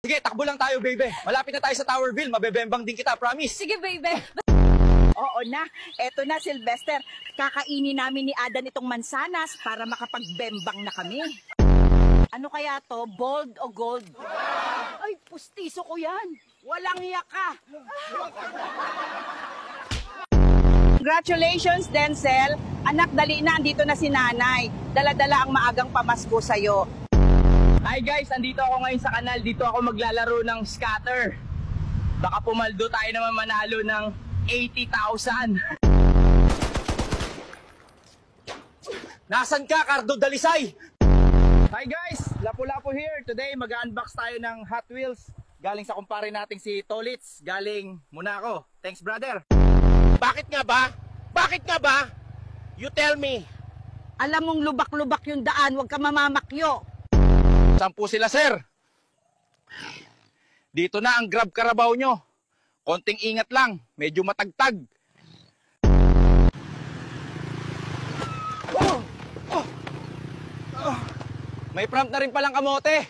Sige, takbo lang tayo, baby. Malapit na tayo sa Towerville. Mabebembang din kita, promise. Sige, baby. Oo na, eto na Sylvester. Kakainin namin ni Adan itong mansanas para makapagbembang na kami. Ano kaya to? Bold o gold? Ay, pustiso ko yan. Walang hiya ka. Congratulations, Denzel. Anak, dali na. Andito na si nanay. Dala-dala ang maagang pamasko sa'yo. Hi guys, andito ako ngayon sa kanal. Dito ako maglalaro ng scatter. Baka pumaldo tayo naman manalo ng 80,000. Nasaan ka, Cardo Dalisay? Hi guys, Lapu-Lapu here. Today mag-unbox tayo ng Hot Wheels. Galing sa kumpare nating si Tolitz. Galing Monaco. Thanks, brother. Bakit nga ba? Bakit nga ba? You tell me. Alam mong lubak-lubak yung daan, huwag ka mamamakyo. 10 sila, sir. Dito na ang Grab Carabao nyo. Konting ingat lang, medyo matagtag. May prompt na rin palang kamote.